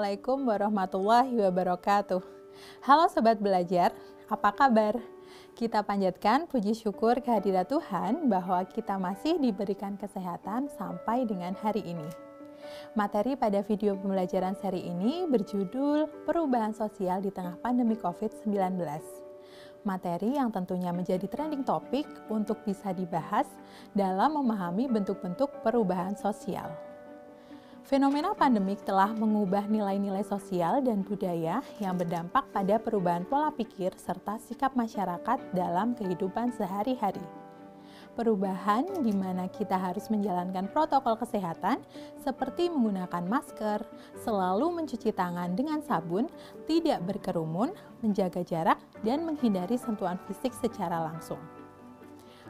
Assalamualaikum warahmatullahi wabarakatuh. Halo Sobat Belajar, apa kabar? Kita panjatkan puji syukur kehadirat Tuhan bahwa kita masih diberikan kesehatan sampai dengan hari ini. Materi pada video pembelajaran seri ini berjudul Perubahan Sosial di Tengah Pandemi COVID-19. Materi yang tentunya menjadi trending topik untuk bisa dibahas dalam memahami bentuk-bentuk perubahan sosial. Fenomena pandemik telah mengubah nilai-nilai sosial dan budaya yang berdampak pada perubahan pola pikir serta sikap masyarakat dalam kehidupan sehari-hari. Perubahan di mana kita harus menjalankan protokol kesehatan seperti menggunakan masker, selalu mencuci tangan dengan sabun, tidak berkerumun, menjaga jarak, dan menghindari sentuhan fisik secara langsung.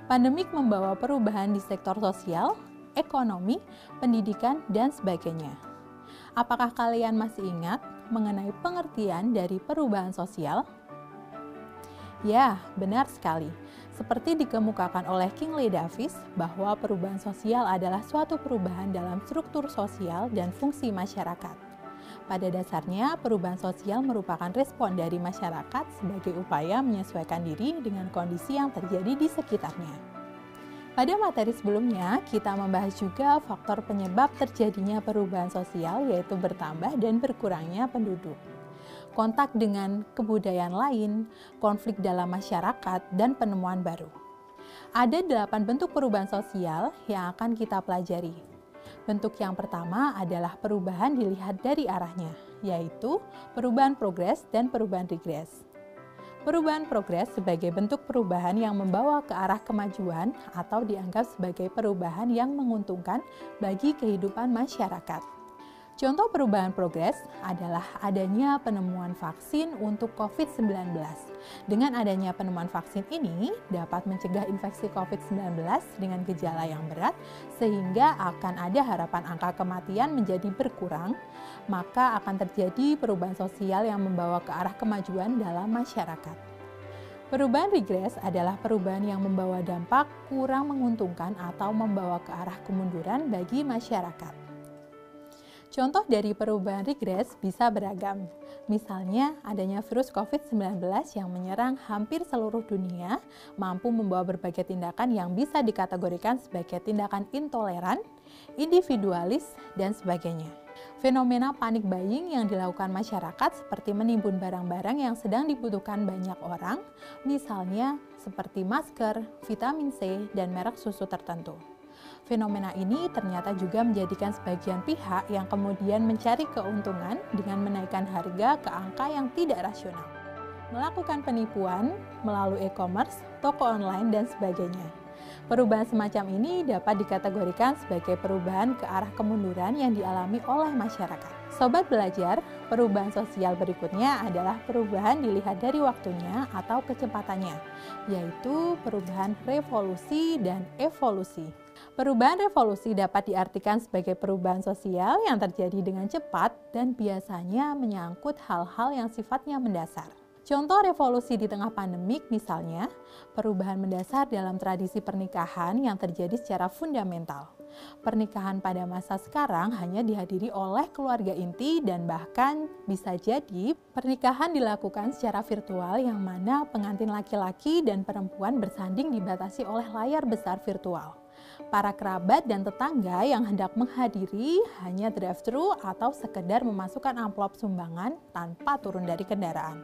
Pandemik membawa perubahan di sektor sosial, ekonomi, pendidikan, dan sebagainya. Apakah kalian masih ingat mengenai pengertian dari perubahan sosial? Ya, benar sekali. Seperti dikemukakan oleh Kingsley Davis bahwa perubahan sosial adalah suatu perubahan dalam struktur sosial dan fungsi masyarakat. Pada dasarnya, perubahan sosial merupakan respon dari masyarakat sebagai upaya menyesuaikan diri dengan kondisi yang terjadi di sekitarnya. Pada materi sebelumnya, kita membahas juga faktor penyebab terjadinya perubahan sosial, yaitu bertambah dan berkurangnya penduduk, kontak dengan kebudayaan lain, konflik dalam masyarakat, dan penemuan baru. Ada 8 bentuk perubahan sosial yang akan kita pelajari. Bentuk yang pertama adalah perubahan dilihat dari arahnya, yaitu perubahan progres dan perubahan regres. Perubahan progres sebagai bentuk perubahan yang membawa ke arah kemajuan atau dianggap sebagai perubahan yang menguntungkan bagi kehidupan masyarakat. Contoh perubahan progres adalah adanya penemuan vaksin untuk COVID-19. Dengan adanya penemuan vaksin ini dapat mencegah infeksi COVID-19 dengan gejala yang berat sehingga akan ada harapan angka kematian menjadi berkurang, maka akan terjadi perubahan sosial yang membawa ke arah kemajuan dalam masyarakat. Perubahan regres adalah perubahan yang membawa dampak kurang menguntungkan atau membawa ke arah kemunduran bagi masyarakat. Contoh dari perubahan regres bisa beragam. Misalnya, adanya virus COVID-19 yang menyerang hampir seluruh dunia, mampu membawa berbagai tindakan yang bisa dikategorikan sebagai tindakan intoleran, individualis, dan sebagainya. Fenomena panik buying yang dilakukan masyarakat seperti menimbun barang-barang yang sedang dibutuhkan banyak orang, misalnya seperti masker, vitamin C, dan merek susu tertentu. Fenomena ini ternyata juga menjadikan sebagian pihak yang kemudian mencari keuntungan dengan menaikkan harga ke angka yang tidak rasional, melakukan penipuan melalui e-commerce, toko online, dan sebagainya. Perubahan semacam ini dapat dikategorikan sebagai perubahan ke arah kemunduran yang dialami oleh masyarakat. Sobat Belajar, perubahan sosial berikutnya adalah perubahan dilihat dari waktunya atau kecepatannya, yaitu perubahan revolusi dan evolusi. Perubahan revolusi dapat diartikan sebagai perubahan sosial yang terjadi dengan cepat dan biasanya menyangkut hal-hal yang sifatnya mendasar. Contoh revolusi di tengah pandemik misalnya, perubahan mendasar dalam tradisi pernikahan yang terjadi secara fundamental. Pernikahan pada masa sekarang hanya dihadiri oleh keluarga inti dan bahkan bisa jadi pernikahan dilakukan secara virtual yang mana pengantin laki-laki dan perempuan bersanding dibatasi oleh layar besar virtual. Para kerabat dan tetangga yang hendak menghadiri hanya drive-thru atau sekedar memasukkan amplop sumbangan tanpa turun dari kendaraan.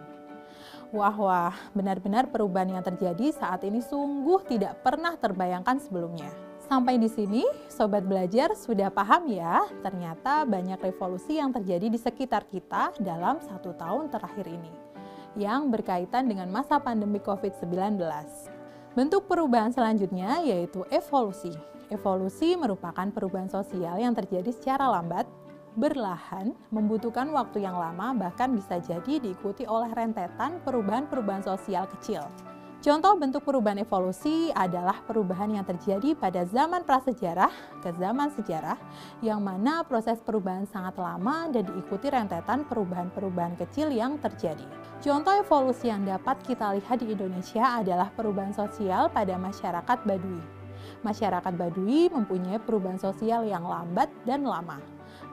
Wah, benar-benar perubahan yang terjadi saat ini sungguh tidak pernah terbayangkan sebelumnya. Sampai di sini, Sobat Belajar sudah paham ya, ternyata banyak revolusi yang terjadi di sekitar kita dalam 1 tahun terakhir ini, yang berkaitan dengan masa pandemi COVID-19. Bentuk perubahan selanjutnya yaitu evolusi. Evolusi merupakan perubahan sosial yang terjadi secara lambat, berlahan, membutuhkan waktu yang lama, bahkan bisa jadi diikuti oleh rentetan perubahan-perubahan sosial kecil. Contoh bentuk perubahan evolusi adalah perubahan yang terjadi pada zaman prasejarah ke zaman sejarah, yang mana proses perubahan sangat lama dan diikuti rentetan perubahan-perubahan kecil yang terjadi. Contoh evolusi yang dapat kita lihat di Indonesia adalah perubahan sosial pada masyarakat Baduy. Masyarakat Baduy mempunyai perubahan sosial yang lambat dan lama.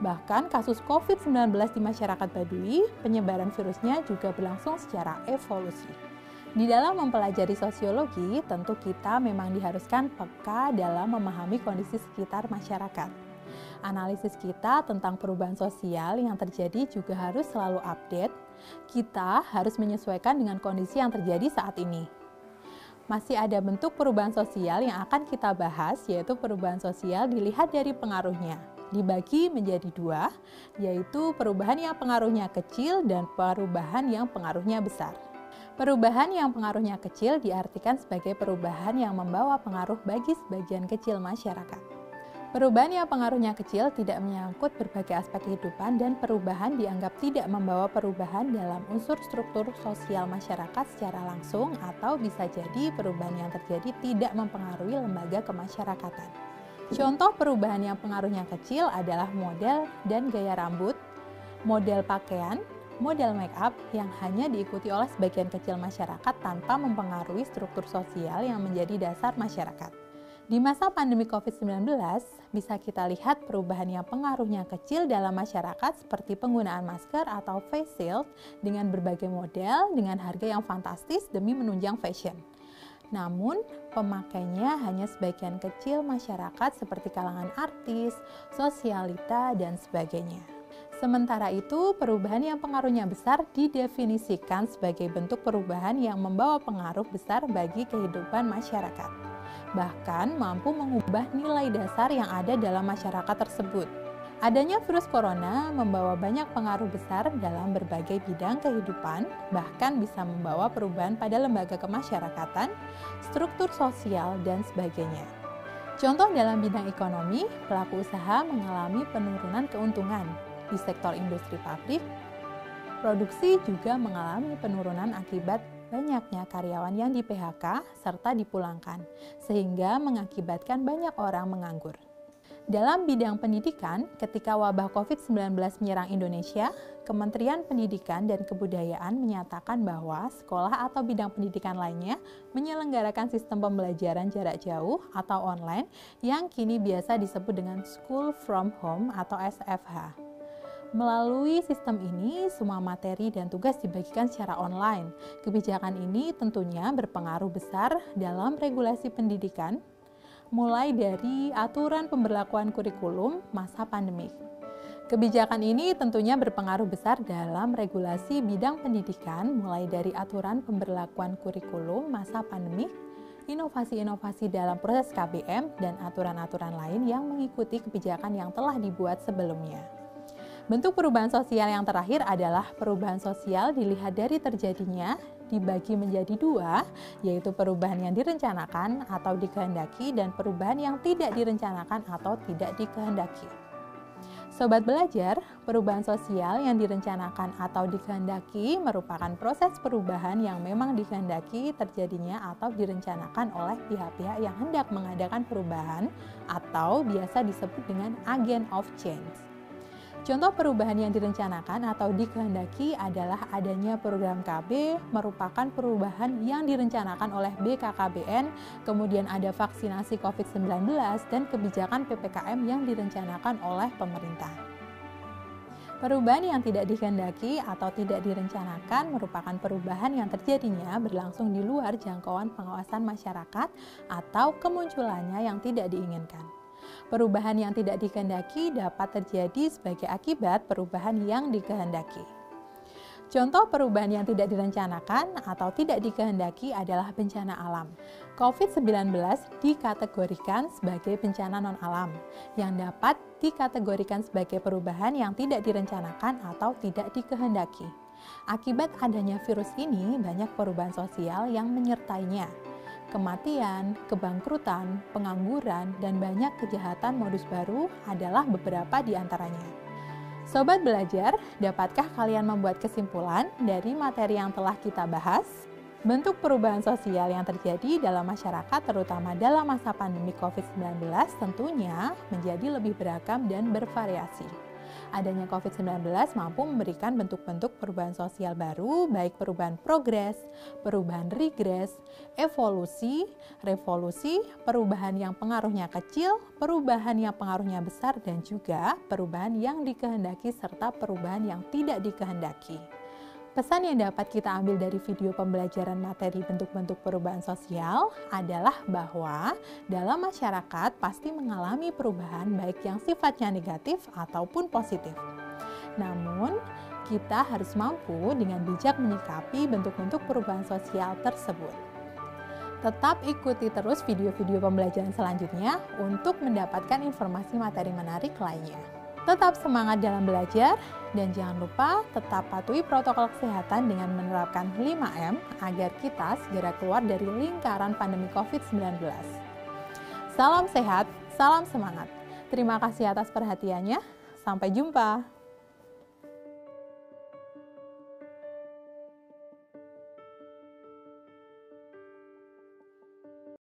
Bahkan kasus COVID-19 di masyarakat Baduy, penyebaran virusnya juga berlangsung secara evolusi. Di dalam mempelajari sosiologi, tentu kita memang diharuskan peka dalam memahami kondisi sekitar masyarakat. Analisis kita tentang perubahan sosial yang terjadi juga harus selalu update. Kita harus menyesuaikan dengan kondisi yang terjadi saat ini. Masih ada bentuk perubahan sosial yang akan kita bahas, yaitu perubahan sosial dilihat dari pengaruhnya. Dibagi menjadi dua, yaitu perubahan yang pengaruhnya kecil dan perubahan yang pengaruhnya besar. Perubahan yang pengaruhnya kecil diartikan sebagai perubahan yang membawa pengaruh bagi sebagian kecil masyarakat. Perubahan yang pengaruhnya kecil tidak menyangkut berbagai aspek kehidupan dan perubahan dianggap tidak membawa perubahan dalam unsur struktur sosial masyarakat secara langsung atau bisa jadi perubahan yang terjadi tidak mempengaruhi lembaga kemasyarakatan. Contoh perubahan yang pengaruhnya kecil adalah model dan gaya rambut, model pakaian, model make up yang hanya diikuti oleh sebagian kecil masyarakat tanpa mempengaruhi struktur sosial yang menjadi dasar masyarakat. Di masa pandemi COVID-19, bisa kita lihat perubahan yang pengaruhnya kecil dalam masyarakat seperti penggunaan masker atau face shield dengan berbagai model dengan harga yang fantastis demi menunjang fashion. Namun, pemakainya hanya sebagian kecil masyarakat seperti kalangan artis, sosialita, dan sebagainya. Sementara itu, perubahan yang pengaruhnya besar didefinisikan sebagai bentuk perubahan yang membawa pengaruh besar bagi kehidupan masyarakat. Bahkan mampu mengubah nilai dasar yang ada dalam masyarakat tersebut. Adanya virus corona membawa banyak pengaruh besar dalam berbagai bidang kehidupan, bahkan bisa membawa perubahan pada lembaga kemasyarakatan, struktur sosial, dan sebagainya. Contoh dalam bidang ekonomi, pelaku usaha mengalami penurunan keuntungan. Di sektor industri pabrik, produksi juga mengalami penurunan akibat banyaknya karyawan yang di-PHK serta dipulangkan, sehingga mengakibatkan banyak orang menganggur. Dalam bidang pendidikan, ketika wabah COVID-19 menyerang Indonesia, Kementerian Pendidikan dan Kebudayaan menyatakan bahwa sekolah atau bidang pendidikan lainnya menyelenggarakan sistem pembelajaran jarak jauh atau online yang kini biasa disebut dengan School from Home atau SFH. Melalui sistem ini, semua materi dan tugas dibagikan secara online. Kebijakan ini tentunya berpengaruh besar dalam regulasi pendidikan, mulai dari aturan pemberlakuan kurikulum masa pandemik. Kebijakan ini tentunya berpengaruh besar dalam regulasi bidang pendidikan, mulai dari aturan pemberlakuan kurikulum masa pandemik, inovasi-inovasi dalam proses KBM, dan aturan-aturan lain yang mengikuti kebijakan yang telah dibuat sebelumnya. Bentuk perubahan sosial yang terakhir adalah perubahan sosial dilihat dari terjadinya dibagi menjadi dua, yaitu perubahan yang direncanakan atau dikehendaki dan perubahan yang tidak direncanakan atau tidak dikehendaki. Sobat belajar, perubahan sosial yang direncanakan atau dikehendaki merupakan proses perubahan yang memang dikehendaki terjadinya atau direncanakan oleh pihak-pihak yang hendak mengadakan perubahan atau biasa disebut dengan agent of change. Contoh perubahan yang direncanakan atau dikehendaki adalah adanya program KB, merupakan perubahan yang direncanakan oleh BKKBN, kemudian ada vaksinasi COVID-19, dan kebijakan PPKM yang direncanakan oleh pemerintah. Perubahan yang tidak dikehendaki atau tidak direncanakan merupakan perubahan yang terjadinya berlangsung di luar jangkauan pengawasan masyarakat atau kemunculannya yang tidak diinginkan. Perubahan yang tidak dikehendaki dapat terjadi sebagai akibat perubahan yang dikehendaki. Contoh perubahan yang tidak direncanakan atau tidak dikehendaki adalah bencana alam. COVID-19 dikategorikan sebagai bencana non-alam, yang dapat dikategorikan sebagai perubahan yang tidak direncanakan atau tidak dikehendaki. Akibat adanya virus ini, banyak perubahan sosial yang menyertainya. Kematian, kebangkrutan, pengangguran, dan banyak kejahatan modus baru adalah beberapa di antaranya. Sobat belajar, dapatkah kalian membuat kesimpulan dari materi yang telah kita bahas? Bentuk perubahan sosial yang terjadi dalam masyarakat terutama dalam masa pandemi COVID-19 tentunya menjadi lebih beragam dan bervariasi. Adanya COVID-19 mampu memberikan bentuk-bentuk perubahan sosial baru, baik perubahan progres, perubahan regres, evolusi, revolusi, perubahan yang pengaruhnya kecil, perubahan yang pengaruhnya besar, dan juga perubahan yang dikehendaki serta perubahan yang tidak dikehendaki. Pesan yang dapat kita ambil dari video pembelajaran materi bentuk-bentuk perubahan sosial adalah bahwa dalam masyarakat pasti mengalami perubahan baik yang sifatnya negatif ataupun positif. Namun, kita harus mampu dengan bijak menyikapi bentuk-bentuk perubahan sosial tersebut. Tetap ikuti terus video-video pembelajaran selanjutnya untuk mendapatkan informasi materi menarik lainnya. Tetap semangat dalam belajar, dan jangan lupa tetap patuhi protokol kesehatan dengan menerapkan 5M agar kita segera keluar dari lingkaran pandemi COVID-19. Salam sehat, salam semangat. Terima kasih atas perhatiannya. Sampai jumpa.